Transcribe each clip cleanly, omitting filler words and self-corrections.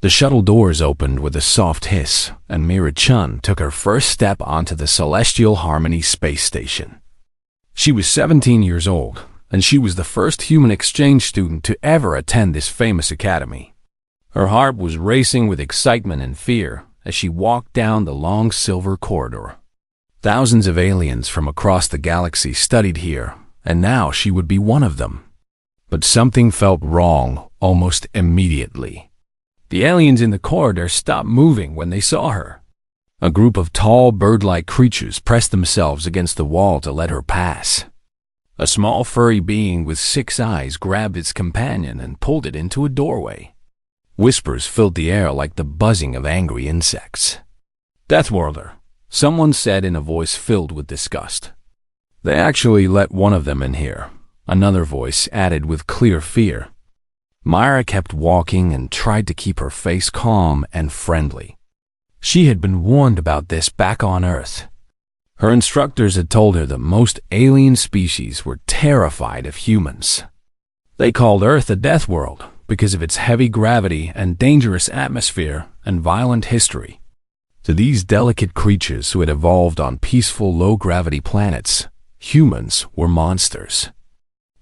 The shuttle doors opened with a soft hiss, and Mira-chan took her first step onto the Celestial Harmony space station. She was 17 years old, and she was the first human exchange student to ever attend this famous academy. Her heart was racing with excitement and fear as she walked down the long silver corridor. Thousands of aliens from across the galaxy studied here, and now she would be one of them. But something felt wrong almost immediately. The aliens in the corridor stopped moving when they saw her. A group of tall, bird-like creatures pressed themselves against the wall to let her pass. A small furry being with 6 eyes grabbed its companion and pulled it into a doorway. Whispers filled the air like the buzzing of angry insects. "Deathworlder," someone said in a voice filled with disgust. "They actually let one of them in here," another voice added with clear fear. Myra kept walking and tried to keep her face calm and friendly. She had been warned about this back on Earth. Her instructors had told her that most alien species were terrified of humans. They called Earth a death world because of its heavy gravity and dangerous atmosphere and violent history. To these delicate creatures who had evolved on peaceful, low-gravity planets, humans were monsters.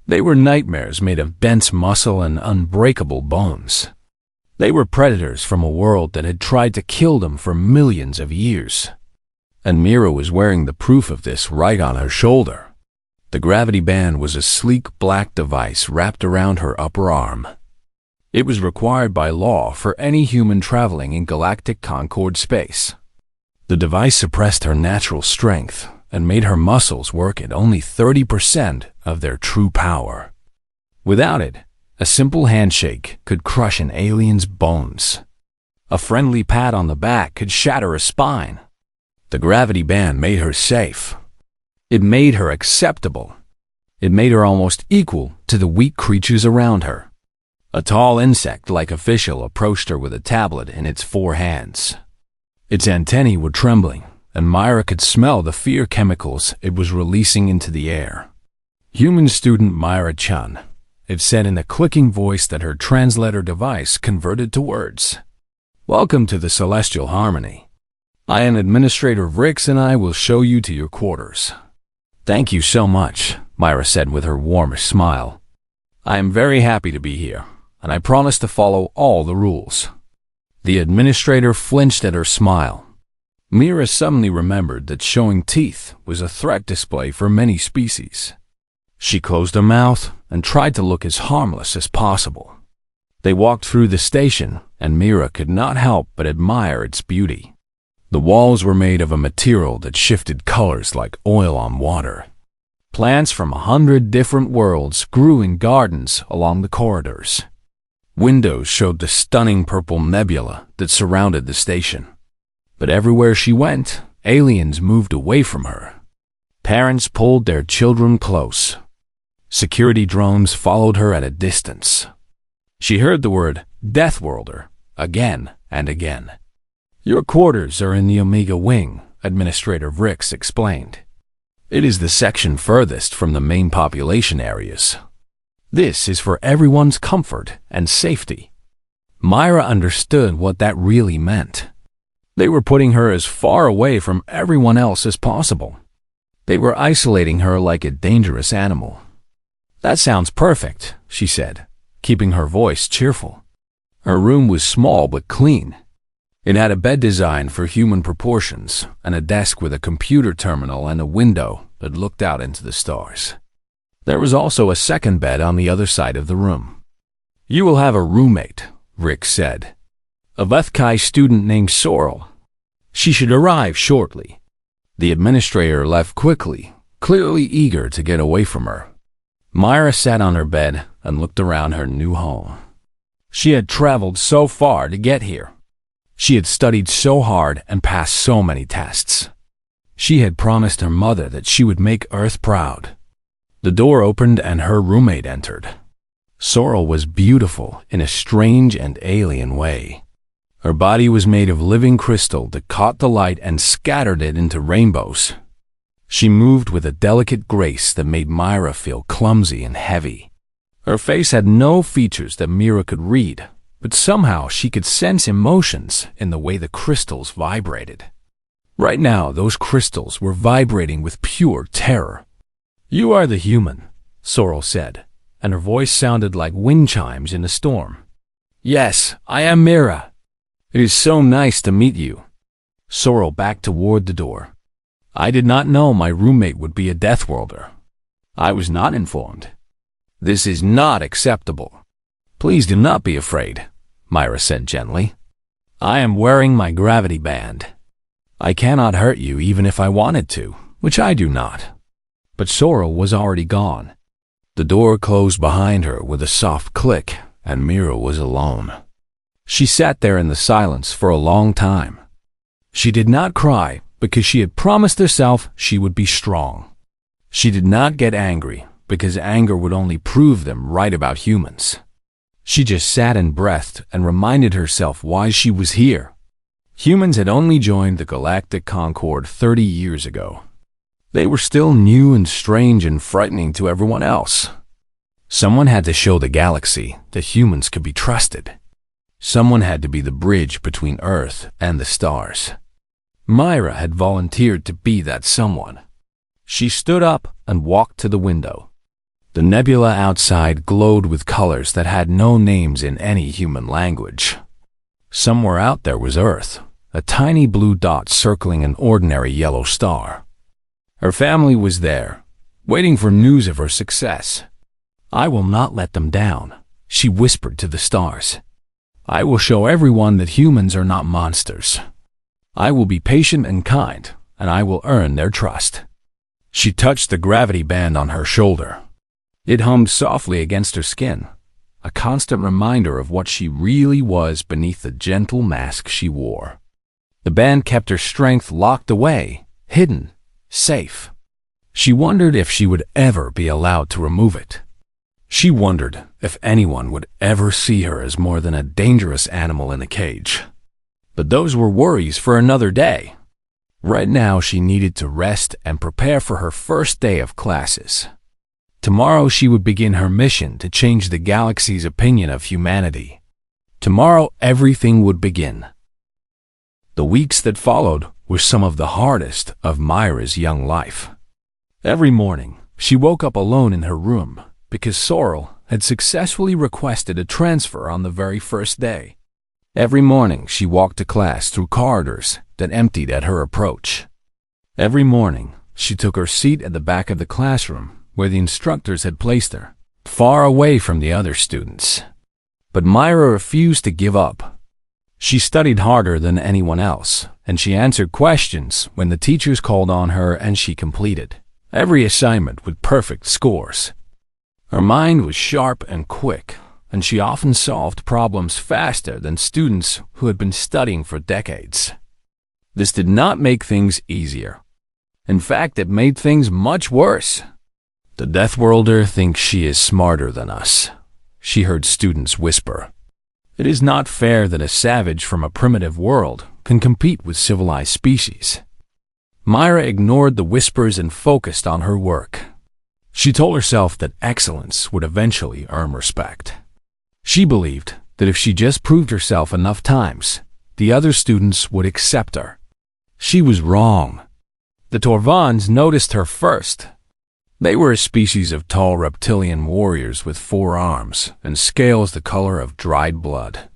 They were nightmares made of dense muscle and unbreakable bones. They were predators from a world that had tried to kill them for millions of years. And Mira was wearing the proof of this right on her shoulder. The gravity band was a sleek black device wrapped around her upper arm. It was required by law for any human traveling in galactic Concord space. The device suppressed her natural strength and made her muscles work at only 30% of their true power. Without it, a simple handshake could crush an alien's bones. A friendly pat on the back could shatter a spine. The gravity band made her safe. It made her acceptable. It made her almost equal to the weak creatures around her. A tall insect-like official approached her with a tablet in its 4 hands. Its antennae were trembling, and Myra could smell the fear chemicals it was releasing into the air. "Human student Myra-chan," it said in a clicking voice that her translator device converted to words. "Welcome to the Celestial Harmony. I am Administrator Rix, and I will show you to your quarters." "Thank you so much," Myra said with her warmest smile. "I am very happy to be here, and I promise to follow all the rules." The administrator flinched at her smile. Mira suddenly remembered that showing teeth was a threat display for many species. She closed her mouth and tried to look as harmless as possible. They walked through the station, and Mira could not help but admire its beauty. The walls were made of a material that shifted colors like oil on water. Plants from 100 different worlds grew in gardens along the corridors. Windows showed the stunning purple nebula that surrounded the station. But everywhere she went, aliens moved away from her. Parents pulled their children close. Security drones followed her at a distance. She heard the word Deathworlder again and again. "Your quarters are in the Omega Wing," Administrator Rix explained. "It is the section furthest from the main population areas. This is for everyone's comfort and safety." Myra understood what that really meant. They were putting her as far away from everyone else as possible. They were isolating her like a dangerous animal. "That sounds perfect," she said, keeping her voice cheerful. Her room was small but clean. It had a bed designed for human proportions and a desk with a computer terminal and a window that looked out into the stars. There was also a second bed on the other side of the room. "You will have a roommate," Rick said. "A Vethkai student named Sorrel. She should arrive shortly." The administrator left quickly, clearly eager to get away from her. Myra sat on her bed and looked around her new home. She had traveled so far to get here. She had studied so hard and passed so many tests. She had promised her mother that she would make Earth proud. The door opened and her roommate entered. Sorrel was beautiful in a strange and alien way. Her body was made of living crystal that caught the light and scattered it into rainbows. She moved with a delicate grace that made Myra feel clumsy and heavy. Her face had no features that Mira could read, but somehow she could sense emotions in the way the crystals vibrated. Right now, those crystals were vibrating with pure terror. "You are the human," Sorrel said, and her voice sounded like wind chimes in a storm. "Yes, I am Mira. It is so nice to meet you." Sorrel backed toward the door. "I did not know my roommate would be a Deathworlder. I was not informed. This is not acceptable." "Please do not be afraid," Myra said gently. "I am wearing my gravity band. I cannot hurt you even if I wanted to, which I do not." But Sorrel was already gone. The door closed behind her with a soft click, and Mira was alone. She sat there in the silence for a long time. She did not cry because she had promised herself she would be strong. She did not get angry because anger would only prove them right about humans. She just sat and breathed and reminded herself why she was here. Humans had only joined the Galactic Concord 30 years ago. They were still new and strange and frightening to everyone else. Someone had to show the galaxy that humans could be trusted. Someone had to be the bridge between Earth and the stars. Myra had volunteered to be that someone. She stood up and walked to the window. The nebula outside glowed with colors that had no names in any human language. Somewhere out there was Earth, a tiny blue dot circling an ordinary yellow star. Her family was there, waiting for news of her success. "I will not let them down," she whispered to the stars. "I will show everyone that humans are not monsters. I will be patient and kind, and I will earn their trust." She touched the gravity band on her shoulder. It hummed softly against her skin, a constant reminder of what she really was beneath the gentle mask she wore. The band kept her strength locked away, hidden, safe. She wondered if she would ever be allowed to remove it. She wondered if anyone would ever see her as more than a dangerous animal in a cage. But those were worries for another day. Right now she needed to rest and prepare for her first day of classes. Tomorrow she would begin her mission to change the galaxy's opinion of humanity. Tomorrow everything would begin. The weeks that followed were some of the hardest of Myra's young life. Every morning, she woke up alone in her room because Sorrel had successfully requested a transfer on the very first day. Every morning, she walked to class through corridors that emptied at her approach. Every morning, she took her seat at the back of the classroom where the instructors had placed her, far away from the other students. But Myra refused to give up. She studied harder than anyone else, and she answered questions when the teachers called on her, and she completed every assignment with perfect scores. Her mind was sharp and quick, and she often solved problems faster than students who had been studying for decades. This did not make things easier. In fact, it made things much worse. "The Deathworlder thinks she is smarter than us," she heard students whisper. "It is not fair that a savage from a primitive world can compete with civilized species." Myra ignored the whispers and focused on her work. She told herself that excellence would eventually earn respect. She believed that if she just proved herself enough times, the other students would accept her. She was wrong. The Torvans noticed her first. They were a species of tall reptilian warriors with 4 arms and scales the color of dried blood.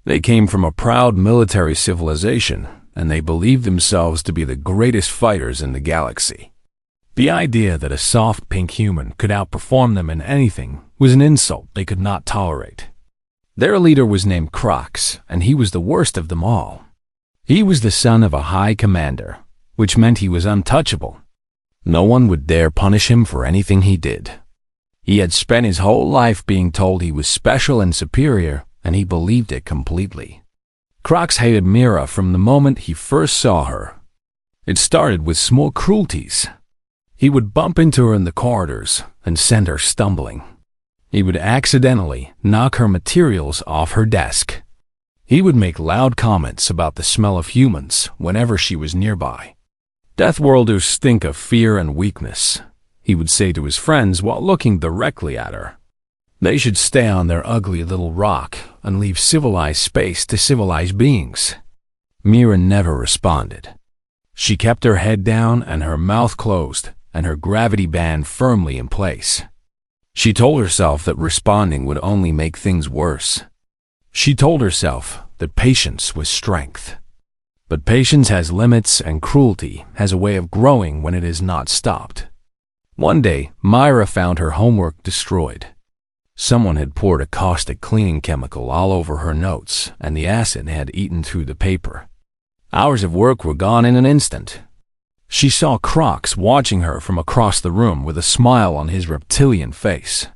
They came from a proud military civilization, and they believed themselves to be the greatest fighters in the galaxy. The idea that a soft pink human could outperform them in anything was an insult they could not tolerate. Their leader was named Crocs, and he was the worst of them all. He was the son of a high commander, which meant he was untouchable. No one would dare punish him for anything he did. He had spent his whole life being told he was special and superior, and he believed it completely. Crocs hated Mira from the moment he first saw her. It started with small cruelties. He would bump into her in the corridors and send her stumbling. He would accidentally knock her materials off her desk. He would make loud comments about the smell of humans whenever she was nearby. "Deathworlders stink of fear and weakness," he would say to his friends while looking directly at her. They should stay on their ugly little rock and leave civilized space to civilized beings. Mira never responded. She kept her head down and her mouth closed and her gravity band firmly in place. She told herself that responding would only make things worse. She told herself that patience was strength. But patience has limits and cruelty has a way of growing when it is not stopped. One day, Myra found her homework destroyed. Someone had poured a caustic cleaning chemical all over her notes, and the acid had eaten through the paper. Hours of work were gone in an instant. She saw Crocs watching her from across the room with a smile on his reptilian face.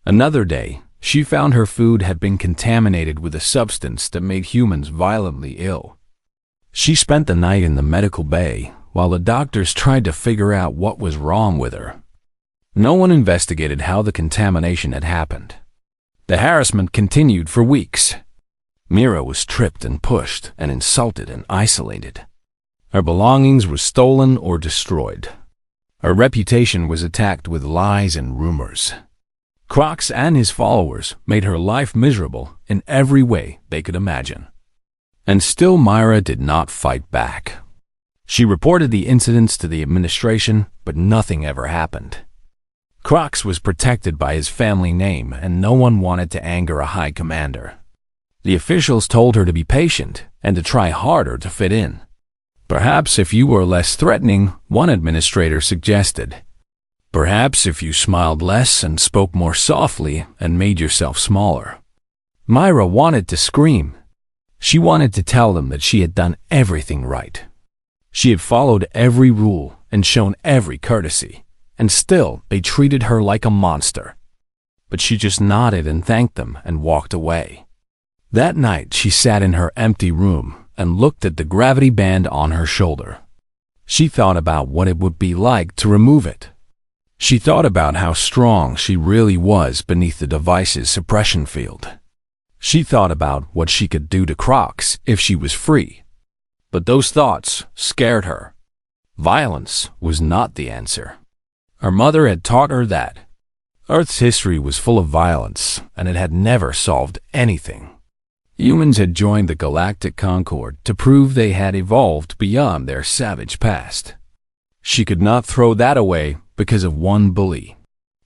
Another day, she found her food had been contaminated with a substance that made humans violently ill. She spent the night in the medical bay while the doctors tried to figure out what was wrong with her. No one investigated how the contamination had happened. The harassment continued for weeks. Mira was tripped and pushed and insulted and isolated. Her belongings were stolen or destroyed. Her reputation was attacked with lies and rumors. Crocs and his followers made her life miserable in every way they could imagine. And still Myra did not fight back. She reported the incidents to the administration, but nothing ever happened. Crocs was protected by his family name, and no one wanted to anger a high commander. The officials told her to be patient and to try harder to fit in. Perhaps if you were less threatening, one administrator suggested. Perhaps if you smiled less and spoke more softly and made yourself smaller. Myra wanted to scream. She wanted to tell them that she had done everything right. She had followed every rule and shown every courtesy, and still they treated her like a monster. But she just nodded and thanked them and walked away. That night she sat in her empty room and looked at the gravity band on her shoulder. She thought about what it would be like to remove it. She thought about how strong she really was beneath the device's suppression field. She thought about what she could do to Crocs if she was free. But those thoughts scared her. Violence was not the answer. Her mother had taught her that. Earth's history was full of violence, and it had never solved anything. Humans had joined the Galactic Concord to prove they had evolved beyond their savage past. She could not throw that away because of one bully.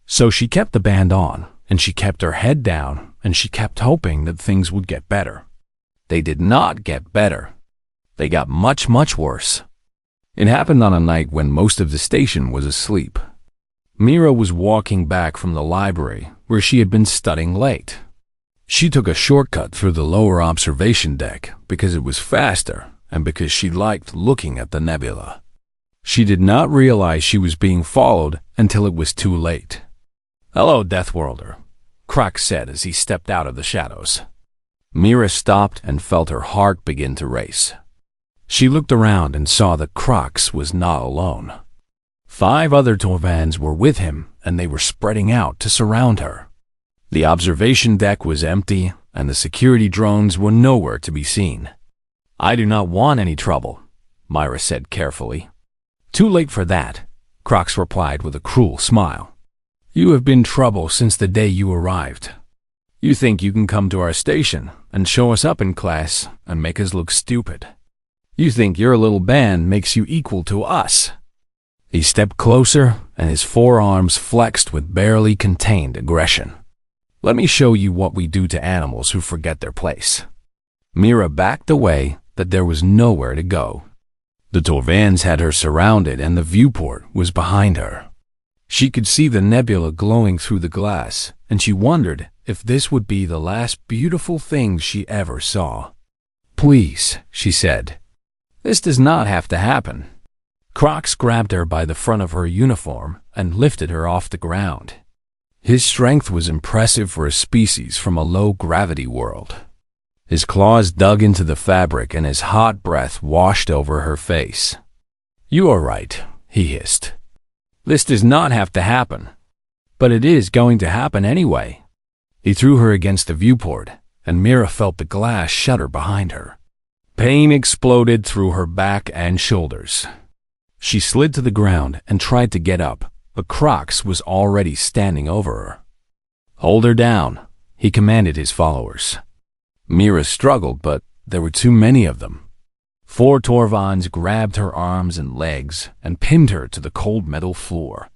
So she kept the band on, and she kept her head down, and she kept hoping that things would get better. They did not get better. They got much, much worse. It happened on a night when most of the station was asleep. Mira was walking back from the library where she had been studying late. She took a shortcut through the lower observation deck because it was faster and because she liked looking at the nebula. She did not realize she was being followed until it was too late. "Hello, Deathworlder," Crocs said as he stepped out of the shadows. Mira stopped and felt her heart begin to race. She looked around and saw that Crocs was not alone. 5 other Torvans were with him, and they were spreading out to surround her. The observation deck was empty, and the security drones were nowhere to be seen. "I do not want any trouble," Myra said carefully. "Too late for that," Crocs replied with a cruel smile. "You have been trouble since the day you arrived. You think you can come to our station and show us up in class and make us look stupid. You think your little band makes you equal to us." He stepped closer, and his forearms flexed with barely contained aggression. "Let me show you what we do to animals who forget their place." Mira backed away, that there was nowhere to go. The Torvans had her surrounded, and the viewport was behind her. She could see the nebula glowing through the glass, and she wondered if this would be the last beautiful thing she ever saw. "Please," she said. "This does not have to happen." Crocs grabbed her by the front of her uniform and lifted her off the ground. His strength was impressive for a species from a low-gravity world. His claws dug into the fabric and his hot breath washed over her face. "You are right," he hissed. "This does not have to happen. But it is going to happen anyway." He threw her against the viewport, and Mira felt the glass shudder behind her. Pain exploded through her back and shoulders. She slid to the ground and tried to get up, but Crocs was already standing over her. "Hold her down," he commanded his followers. Mira struggled, but there were too many of them. 4 Torvans grabbed her arms and legs and pinned her to the cold metal floor.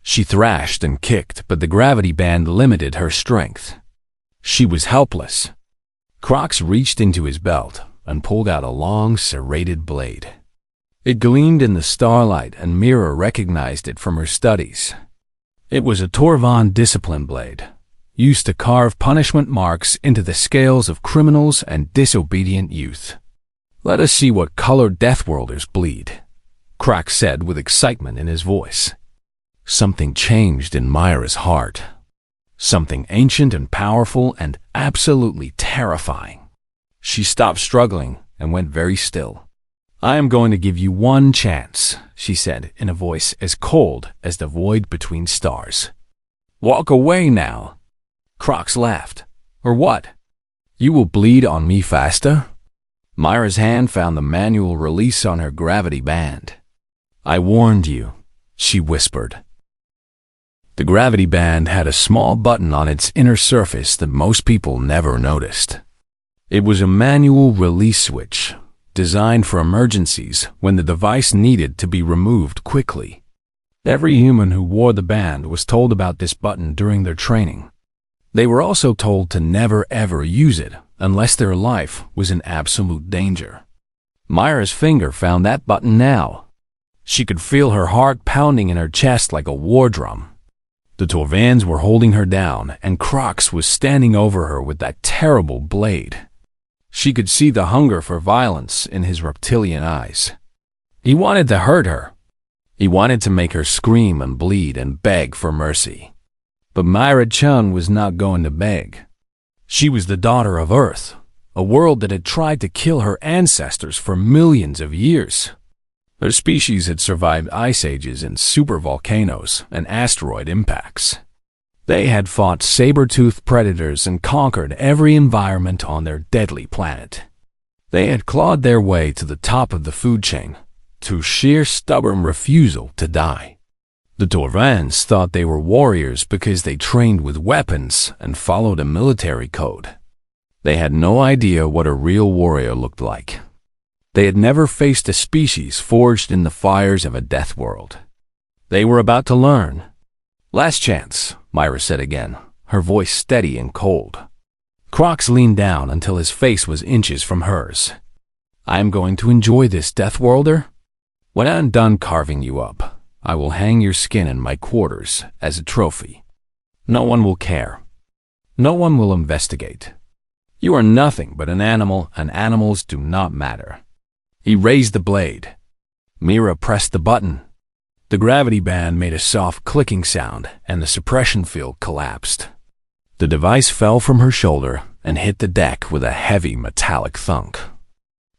She thrashed and kicked, but the gravity band limited her strength. She was helpless. Crocs reached into his belt and pulled out a long, serrated blade. It gleamed in the starlight, and Mira recognized it from her studies. It was a Torvan discipline blade, used to carve punishment marks into the scales of criminals and disobedient youth. "Let us see what colored Deathworlders bleed," Croc said with excitement in his voice. Something changed in Myra's heart. Something ancient and powerful and absolutely terrifying. She stopped struggling and went very still. "I am going to give you one chance," she said in a voice as cold as the void between stars. "Walk away now." Crocs laughed. "Or what? You will bleed on me faster?" Myra's hand found the manual release on her gravity band. "I warned you," she whispered. The gravity band had a small button on its inner surface that most people never noticed. It was a manual release switch, designed for emergencies when the device needed to be removed quickly. Every human who wore the band was told about this button during their training. They were also told to never ever use it unless their life was in absolute danger. Myra's finger found that button now. She could feel her heart pounding in her chest like a war drum. The Torvans were holding her down, and Crocs was standing over her with that terrible blade. She could see the hunger for violence in his reptilian eyes. He wanted to hurt her. He wanted to make her scream and bleed and beg for mercy. But Myra Chun was not going to beg. She was the daughter of Earth, a world that had tried to kill her ancestors for millions of years. Their species had survived ice ages and supervolcanoes and asteroid impacts. They had fought saber-toothed predators and conquered every environment on their deadly planet. They had clawed their way to the top of the food chain, through sheer stubborn refusal to die. The Torvans thought they were warriors because they trained with weapons and followed a military code. They had no idea what a real warrior looked like. They had never faced a species forged in the fires of a death world. They were about to learn. "Last chance," Myra said again, her voice steady and cold. Crocs leaned down until his face was inches from hers. "I am going to enjoy this, Deathworlder. When I am done carving you up, I will hang your skin in my quarters as a trophy. No one will care. No one will investigate. You are nothing but an animal, and animals do not matter." He raised the blade. Mira pressed the button. The gravity band made a soft clicking sound, and the suppression field collapsed. The device fell from her shoulder and hit the deck with a heavy metallic thunk.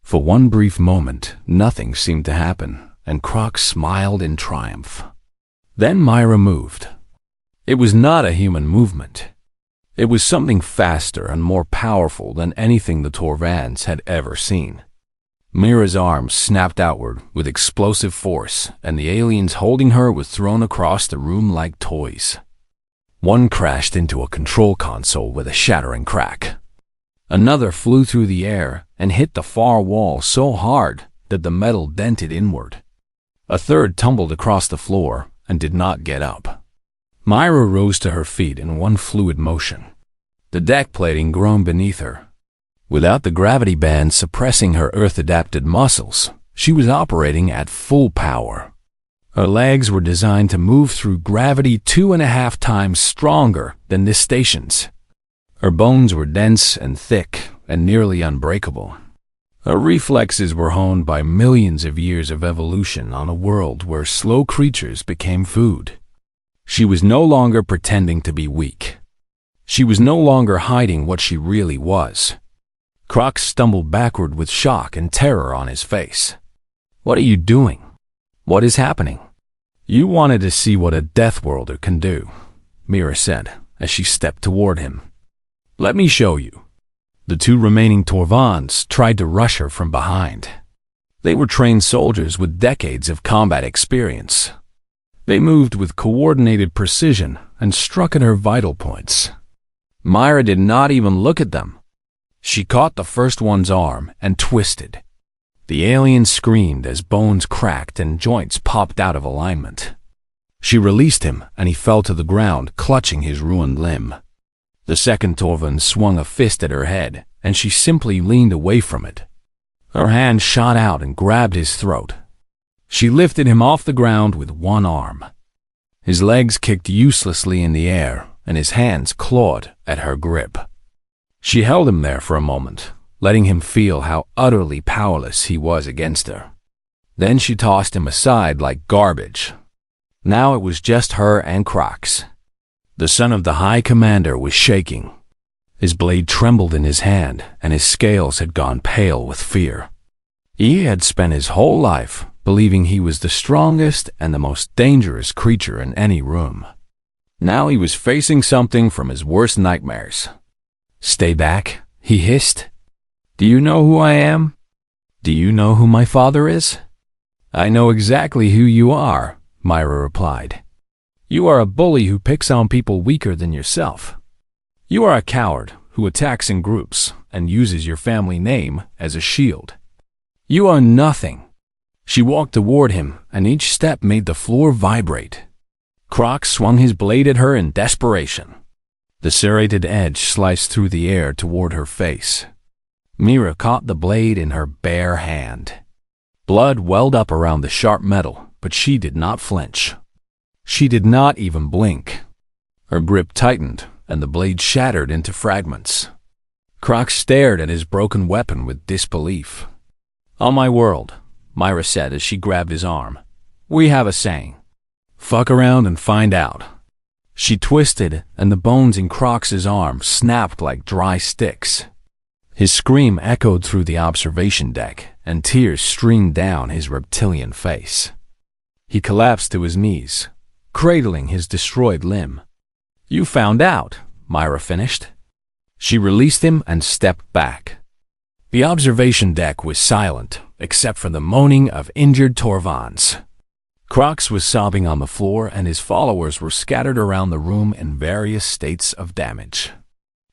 For one brief moment, nothing seemed to happen, and Croc smiled in triumph. Then Myra moved. It was not a human movement. It was something faster and more powerful than anything the Torvans had ever seen. Mira's arms snapped outward with explosive force, and the aliens holding her were thrown across the room like toys. One crashed into a control console with a shattering crack. Another flew through the air and hit the far wall so hard that the metal dented inward. A third tumbled across the floor and did not get up. Myra rose to her feet in one fluid motion. The deck plating groaned beneath her. Without the gravity band suppressing her Earth-adapted muscles, she was operating at full power. Her legs were designed to move through gravity 2.5 times stronger than this station's. Her bones were dense and thick and nearly unbreakable. Her reflexes were honed by millions of years of evolution on a world where slow creatures became food. She was no longer pretending to be weak. She was no longer hiding what she really was. Croc stumbled backward with shock and terror on his face. "What are you doing? What is happening?" "You wanted to see what a Deathworlder can do," Mira said as she stepped toward him. "Let me show you." The 2 remaining Torvans tried to rush her from behind. They were trained soldiers with decades of combat experience. They moved with coordinated precision and struck at her vital points, Myra did not even look at them. She caught the first one's arm and twisted. The alien screamed as bones cracked and joints popped out of alignment. She released him and he fell to the ground, clutching his ruined limb. The second Torvan swung a fist at her head, and she simply leaned away from it. Her hand shot out and grabbed his throat. She lifted him off the ground with one arm. His legs kicked uselessly in the air, and his hands clawed at her grip. She held him there for a moment, letting him feel how utterly powerless he was against her. Then she tossed him aside like garbage. Now it was just her and Crocs. The son of the High Commander was shaking. His blade trembled in his hand, and his scales had gone pale with fear. He had spent his whole life believing he was the strongest and the most dangerous creature in any room. Now he was facing something from his worst nightmares. "Stay back," he hissed. "Do you know who I am? Do you know who my father is?" "I know exactly who you are," Myra replied. "You are a bully who picks on people weaker than yourself. You are a coward who attacks in groups and uses your family name as a shield. You are nothing." She walked toward him, and each step made the floor vibrate. Croc swung his blade at her in desperation. The serrated edge sliced through the air toward her face. Myra caught the blade in her bare hand. Blood welled up around the sharp metal, but she did not flinch. She did not even blink. Her grip tightened, and the blade shattered into fragments. Croc stared at his broken weapon with disbelief. "On my world," Myra said as she grabbed his arm, "we have a saying. Fuck around and find out." She twisted, and the bones in Croc's arm snapped like dry sticks. His scream echoed through the observation deck, and tears streamed down his reptilian face. He collapsed to his knees, cradling his destroyed limb. "You found out," Myra finished. She released him and stepped back. The observation deck was silent, except for the moaning of injured Torvans. Crocs was sobbing on the floor, and his followers were scattered around the room in various states of damage.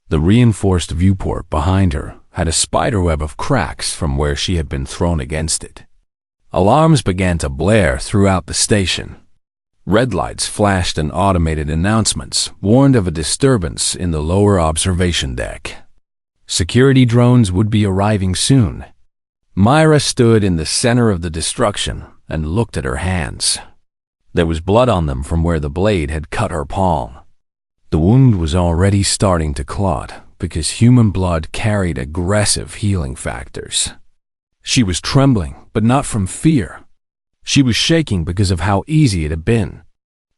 The reinforced viewport behind her had a spiderweb of cracks from where she had been thrown against it. Alarms began to blare throughout the station. Red lights flashed and automated announcements warned of a disturbance in the lower observation deck. Security drones would be arriving soon. Myra stood in the center of the destruction and looked at her hands. There was blood on them from where the blade had cut her palm. The wound was already starting to clot because human blood carried aggressive healing factors. She was trembling, but not from fear. She was shaking because of how easy it had been.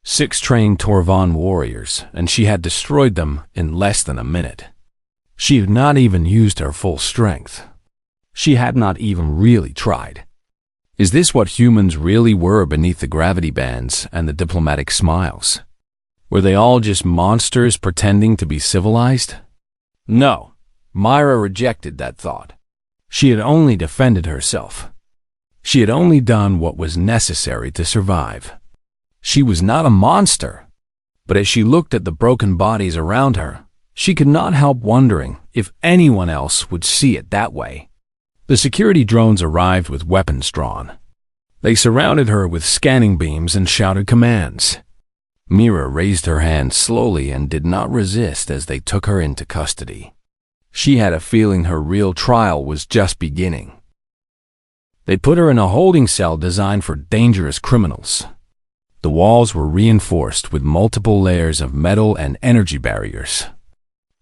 6 trained Torvan warriors, and she had destroyed them in less than a minute. She had not even used her full strength. She had not even really tried. Is this what humans really were beneath the gravity bands and the diplomatic smiles? Were they all just monsters pretending to be civilized? No, Myra rejected that thought. She had only defended herself. She had only done what was necessary to survive. She was not a monster. But as she looked at the broken bodies around her, she could not help wondering if anyone else would see it that way. The security drones arrived with weapons drawn. They surrounded her with scanning beams and shouted commands. Myra raised her hand slowly and did not resist as they took her into custody. She had a feeling her real trial was just beginning. They put her in a holding cell designed for dangerous criminals. The walls were reinforced with multiple layers of metal and energy barriers.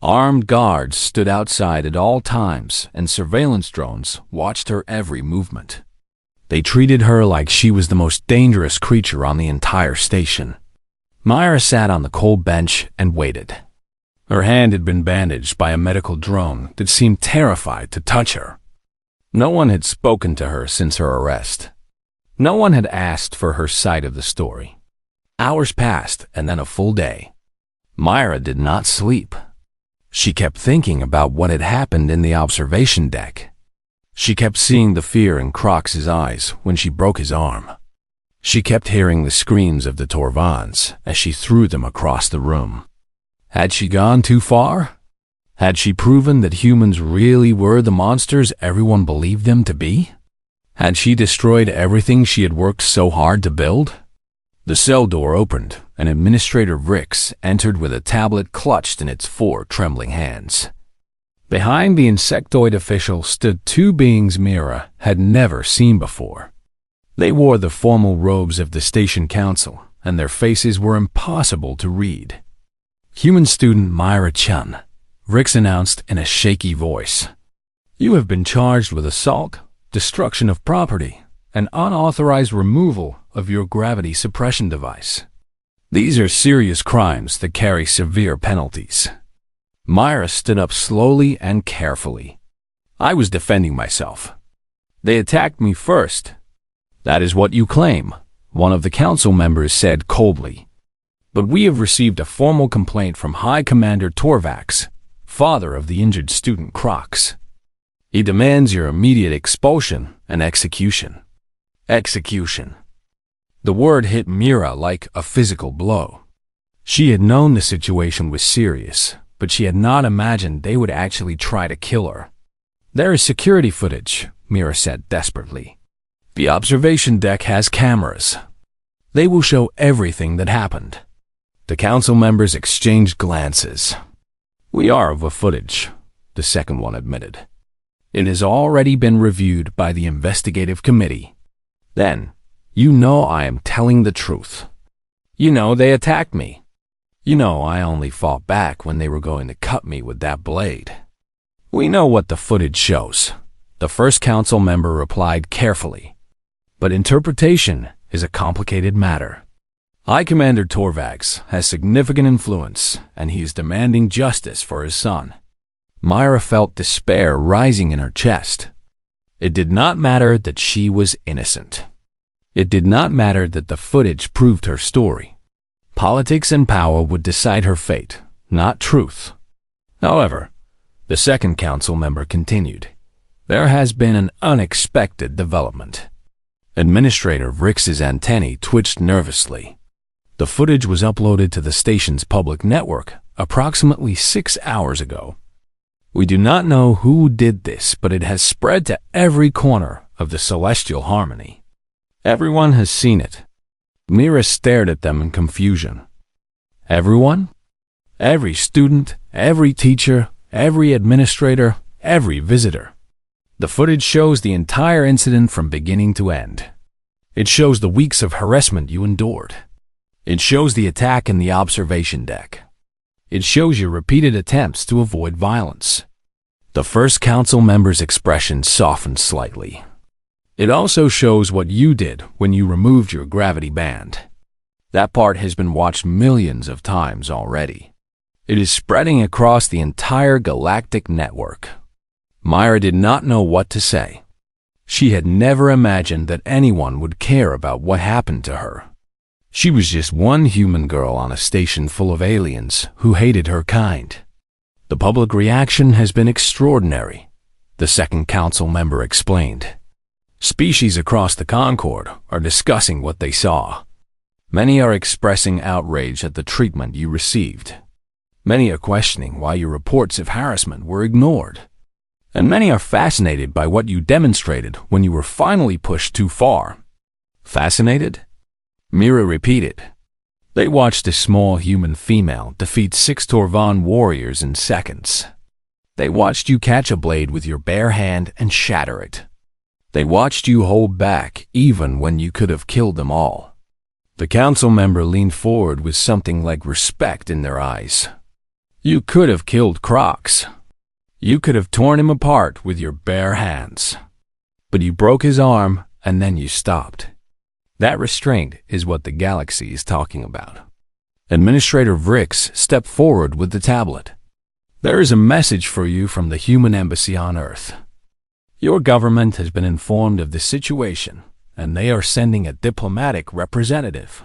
Armed guards stood outside at all times, and surveillance drones watched her every movement. They treated her like she was the most dangerous creature on the entire station. Myra sat on the cold bench and waited. Her hand had been bandaged by a medical drone that seemed terrified to touch her. No one had spoken to her since her arrest. No one had asked for her side of the story. Hours passed, and then a full day. Myra did not sleep. She kept thinking about what had happened in the observation deck. She kept seeing the fear in Croc's eyes when she broke his arm. She kept hearing the screams of the Torvans as she threw them across the room. Had she gone too far? Had she proven that humans really were the monsters everyone believed them to be? Had she destroyed everything she had worked so hard to build? The cell door opened, and Administrator Rix entered with a tablet clutched in its 4 trembling hands. Behind the insectoid official stood 2 beings Mira had never seen before. They wore the formal robes of the station council, and their faces were impossible to read. Human student Myra Chun, Rix announced in a shaky voice. You have been charged with assault, destruction of property, and unauthorized removal of your gravity suppression device. These are serious crimes that carry severe penalties. Myra stood up slowly and carefully. I was defending myself. They attacked me first. That is what you claim, one of the council members said coldly. But we have received a formal complaint from High Commander Torvax, father of the injured student Crocs. He demands your immediate expulsion and execution. Execution. The word hit Mira like a physical blow. She had known the situation was serious, but she had not imagined they would actually try to kill her. There is security footage, Mira said desperately. The observation deck has cameras. They will show everything that happened. The council members exchanged glances. We are of the footage, the second one admitted. It has already been reviewed by the investigative committee. Then, you know I am telling the truth. You know they attacked me. You know I only fought back when they were going to cut me with that blade. We know what the footage shows, the first council member replied carefully. But interpretation is a complicated matter. High Commander Torvax has significant influence, and he is demanding justice for his son. Myra felt despair rising in her chest. It did not matter that she was innocent. It did not matter that the footage proved her story. Politics and power would decide her fate, not truth. However, the second council member continued. There has been an unexpected development. Administrator Rix's antennae twitched nervously. The footage was uploaded to the station's public network approximately 6 hours ago. We do not know who did this, but it has spread to every corner of the celestial harmony. Everyone has seen it. Mira stared at them in confusion. Everyone? Every student, every teacher, every administrator, every visitor. The footage shows the entire incident from beginning to end. It shows the weeks of harassment you endured. It shows the attack in the observation deck. It shows your repeated attempts to avoid violence. The first council member's expression softened slightly. It also shows what you did when you removed your gravity band. That part has been watched millions of times already. It is spreading across the entire galactic network. Myra did not know what to say. She had never imagined that anyone would care about what happened to her. She was just one human girl on a station full of aliens who hated her kind. The public reaction has been extraordinary, the second council member explained. Species across the Concord are discussing what they saw. Many are expressing outrage at the treatment you received. Many are questioning why your reports of harassment were ignored. And many are fascinated by what you demonstrated when you were finally pushed too far. Fascinated? Mira repeated. They watched a small human female defeat 6 Torvan warriors in seconds. They watched you catch a blade with your bare hand and shatter it. They watched you hold back even when you could have killed them all. The council member leaned forward with something like respect in their eyes. You could have killed Crocs. You could have torn him apart with your bare hands. But you broke his arm and then you stopped. That restraint is what the galaxy is talking about. Administrator Vrix stepped forward with the tablet. There is a message for you from the human embassy on Earth. Your government has been informed of the situation, and they are sending a diplomatic representative.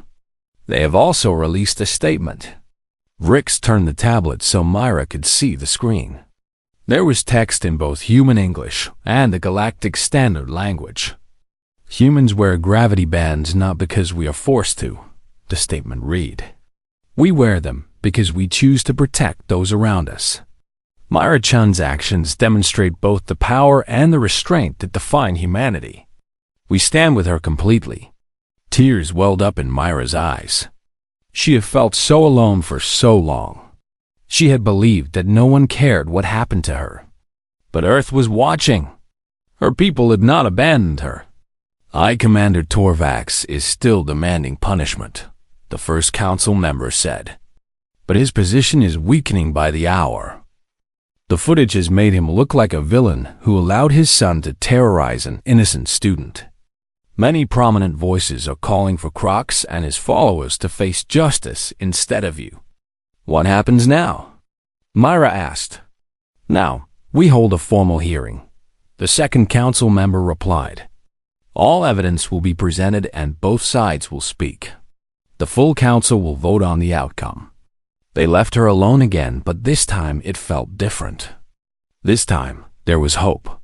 They have also released a statement. Vrix turned the tablet so Myra could see the screen. There was text in both human English and the galactic standard language. Humans wear gravity bands not because we are forced to, the statement read. We wear them because we choose to protect those around us. Myra-chan's actions demonstrate both the power and the restraint that define humanity. We stand with her completely. Tears welled up in Myra's eyes. She had felt so alone for so long. She had believed that no one cared what happened to her. But Earth was watching. Her people had not abandoned her. High Commander Torvax is still demanding punishment, the first council member said. But his position is weakening by the hour. The footage has made him look like a villain who allowed his son to terrorize an innocent student. Many prominent voices are calling for Crocs and his followers to face justice instead of you. What happens now? Myra asked. Now, we hold a formal hearing. The second council member replied. All evidence will be presented and both sides will speak. The full council will vote on the outcome. They left her alone again, but this time it felt different. This time, there was hope.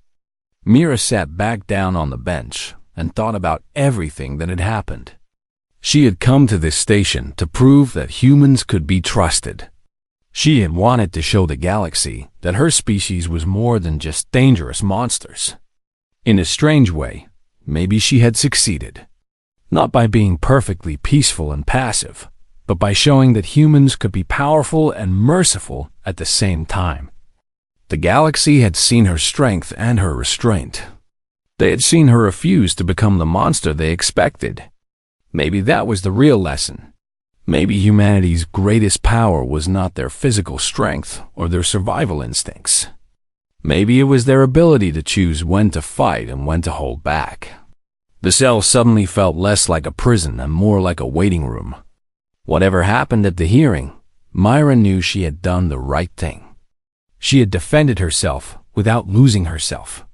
Mira sat back down on the bench and thought about everything that had happened. She had come to this station to prove that humans could be trusted. She had wanted to show the galaxy that her species was more than just dangerous monsters. In a strange way, maybe she had succeeded. Not by being perfectly peaceful and passive, but by showing that humans could be powerful and merciful at the same time. The galaxy had seen her strength and her restraint. They had seen her refuse to become the monster they expected. Maybe that was the real lesson. Maybe humanity's greatest power was not their physical strength or their survival instincts. Maybe it was their ability to choose when to fight and when to hold back. The cell suddenly felt less like a prison and more like a waiting room. Whatever happened at the hearing, Myra knew she had done the right thing. She had defended herself without losing herself.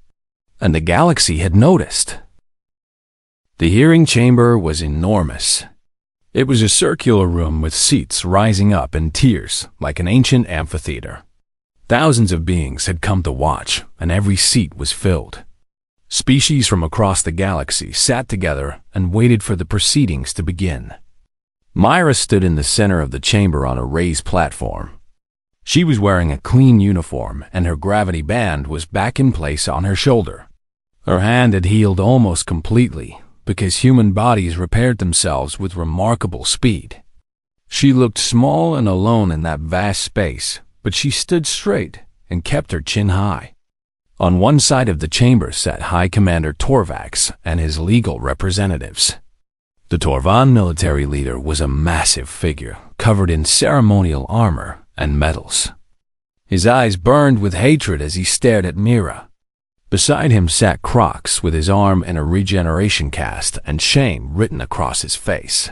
And the galaxy had noticed. The hearing chamber was enormous. It was a circular room with seats rising up in tiers like an ancient amphitheater. Thousands of beings had come to watch, and every seat was filled. Species from across the galaxy sat together and waited for the proceedings to begin. Myra stood in the center of the chamber on a raised platform. She was wearing a clean uniform, and her gravity band was back in place on her shoulder. Her hand had healed almost completely, because human bodies repaired themselves with remarkable speed. She looked small and alone in that vast space, but she stood straight and kept her chin high. On one side of the chamber sat High Commander Torvax and his legal representatives. The Torvan military leader was a massive figure, covered in ceremonial armor and medals. His eyes burned with hatred as he stared at Mira. Beside him sat Crocs with his arm in a regeneration cast and shame written across his face.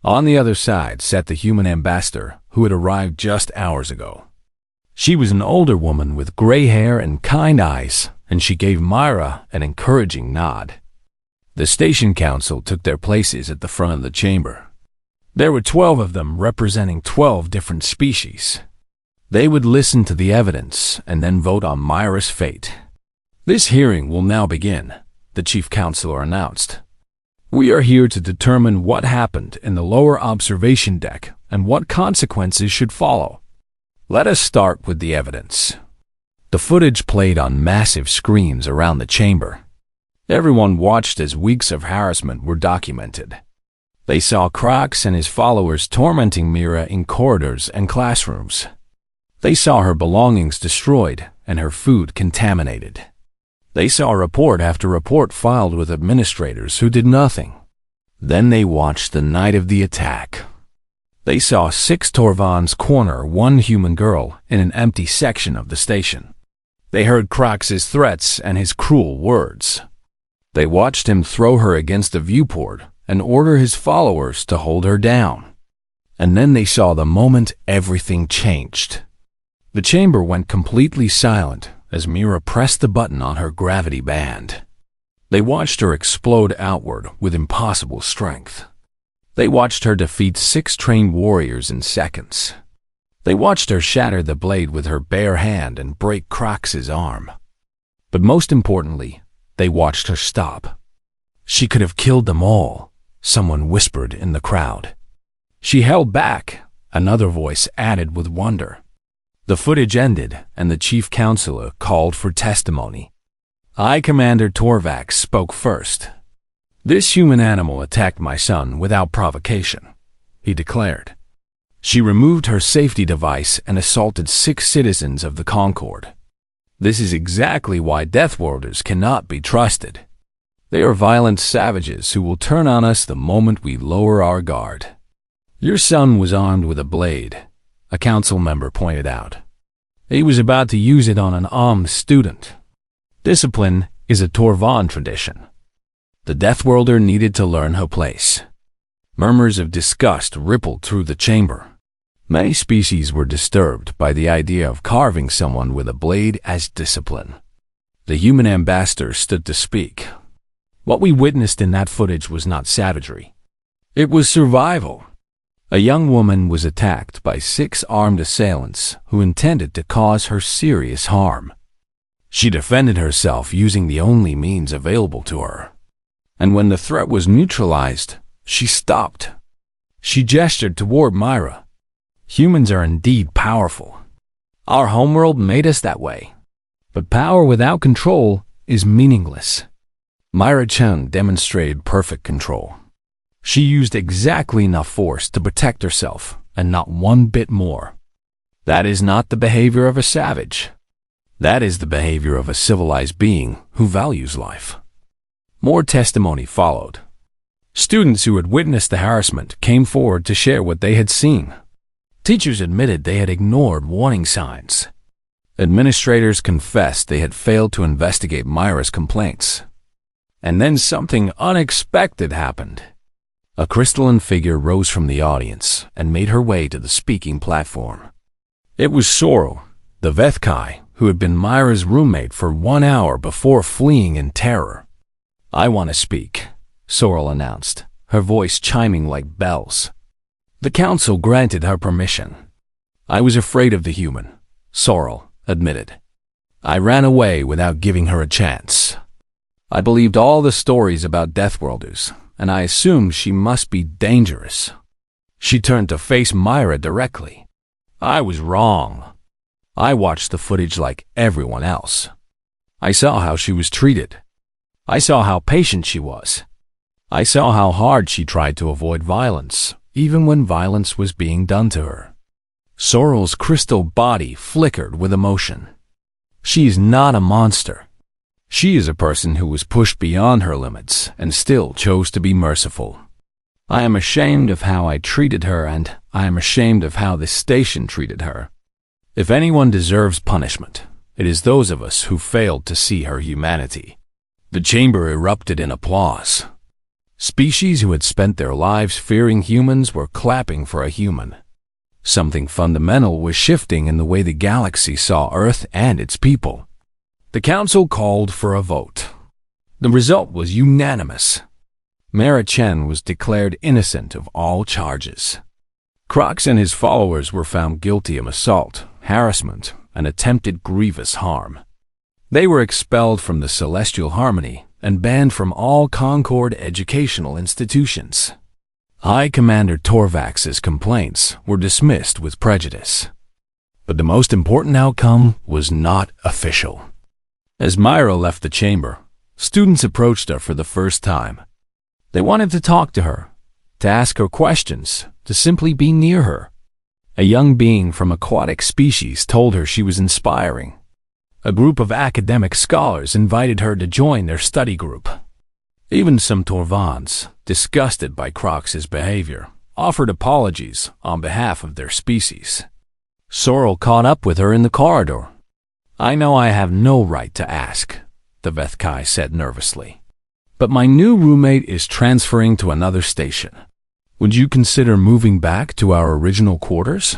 On the other side sat the human ambassador who had arrived just hours ago. She was an older woman with gray hair and kind eyes, and she gave Myra an encouraging nod. The station council took their places at the front of the chamber. There were 12 of them representing 12 different species. They would listen to the evidence and then vote on Myra's fate. This hearing will now begin, the chief counselor announced. We are here to determine what happened in the lower observation deck and what consequences should follow. Let us start with the evidence. The footage played on massive screens around the chamber. Everyone watched as weeks of harassment were documented. They saw Crocs and his followers tormenting Mira in corridors and classrooms. They saw her belongings destroyed and her food contaminated. They saw report after report filed with administrators who did nothing. Then they watched the night of the attack. They saw 6 Torvans corner one human girl in an empty section of the station. They heard Crocs' threats and his cruel words. They watched him throw her against the viewport and order his followers to hold her down. And then they saw the moment everything changed. The chamber went completely silent as Mira pressed the button on her gravity band. They watched her explode outward with impossible strength. They watched her defeat 6 trained warriors in seconds. They watched her shatter the blade with her bare hand and break Crocs' arm. But most importantly, they watched her stop. She could have killed them all, someone whispered in the crowd. She held back, another voice added with wonder. The footage ended, and the chief counselor called for testimony. High Commander Torvax spoke first. "This human animal attacked my son without provocation," he declared. "She removed her safety device and assaulted 6 citizens of the Concord. This is exactly why Deathworlders cannot be trusted. They are violent savages who will turn on us the moment we lower our guard." "Your son was armed with a blade," a council member pointed out. "He was about to use it on an armed student. Discipline is a Torvan tradition. The Deathworlder needed to learn her place." Murmurs of disgust rippled through the chamber. Many species were disturbed by the idea of carving someone with a blade as discipline. The human ambassador stood to speak. "What we witnessed in that footage was not savagery. It was survival. A young woman was attacked by 6 armed assailants who intended to cause her serious harm. She defended herself using the only means available to her. And when the threat was neutralized, she stopped." She gestured toward Myra. "Humans are indeed powerful. Our homeworld made us that way. But power without control is meaningless." Myra Chen demonstrated perfect control. She used exactly enough force to protect herself, and not one bit more. That is not the behavior of a savage. That is the behavior of a civilized being who values life. More testimony followed. Students who had witnessed the harassment came forward to share what they had seen. Teachers admitted they had ignored warning signs. Administrators confessed they had failed to investigate Myra's complaints. And then something unexpected happened. A crystalline figure rose from the audience and made her way to the speaking platform. It was Sorrel, the Vethkai, who had been Myra's roommate for 1 hour before fleeing in terror. "I want to speak," Sorrel announced, her voice chiming like bells. The council granted her permission. "I was afraid of the human," Sorrel admitted. "I ran away without giving her a chance. I believed all the stories about Deathworlders, and I assumed she must be dangerous." She turned to face Myra directly. "I was wrong. I watched the footage like everyone else. I saw how she was treated. I saw how patient she was. I saw how hard she tried to avoid violence, even when violence was being done to her." Sorrel's crystal body flickered with emotion. "She is not a monster. She is a person who was pushed beyond her limits and still chose to be merciful. I am ashamed of how I treated her, and I am ashamed of how this station treated her. If anyone deserves punishment, it is those of us who failed to see her humanity." The chamber erupted in applause. Species who had spent their lives fearing humans were clapping for a human. Something fundamental was shifting in the way the galaxy saw Earth and its people. The council called for a vote. The result was unanimous. Mara Chen was declared innocent of all charges. Crocs and his followers were found guilty of assault, harassment, and attempted grievous harm. They were expelled from the Celestial Harmony and banned from all Concord educational institutions. High Commander Torvax's complaints were dismissed with prejudice. But the most important outcome was not official. As Myra left the chamber, students approached her for the first time. They wanted to talk to her, to ask her questions, to simply be near her. A young being from aquatic species told her she was inspiring. A group of academic scholars invited her to join their study group. Even some Torvans, disgusted by Crocs' behavior, offered apologies on behalf of their species. Sorrel caught up with her in the corridor. "I know I have no right to ask," the Vethkai said nervously. "But my new roommate is transferring to another station. Would you consider moving back to our original quarters?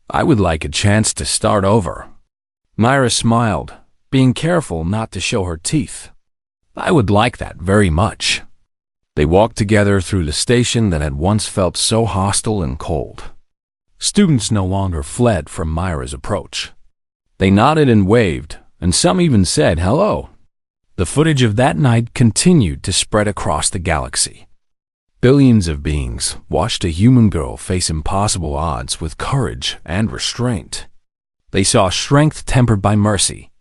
I would like a chance to start over." Myra smiled, being careful not to show her teeth. "I would like that very much." They walked together through the station that had once felt so hostile and cold. Students no longer fled from Myra's approach. They nodded and waved, and some even said hello. The footage of that night continued to spread across the galaxy. Billions of beings watched a human girl face impossible odds with courage and restraint. They saw strength tempered by mercy.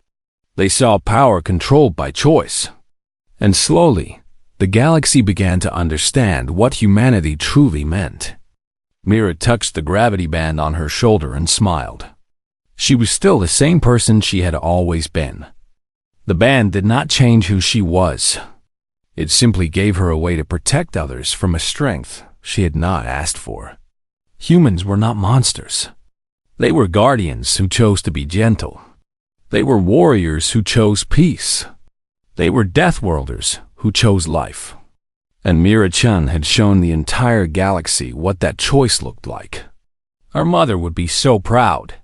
They saw power controlled by choice. And slowly, the galaxy began to understand what humanity truly meant. Mira touched the gravity band on her shoulder and smiled. She was still the same person she had always been. The band did not change who she was. It simply gave her a way to protect others from a strength she had not asked for. Humans were not monsters. They were guardians who chose to be gentle. They were warriors who chose peace. They were Deathworlders who chose life. And Mira-chan had shown the entire galaxy what that choice looked like. Our mother would be so proud.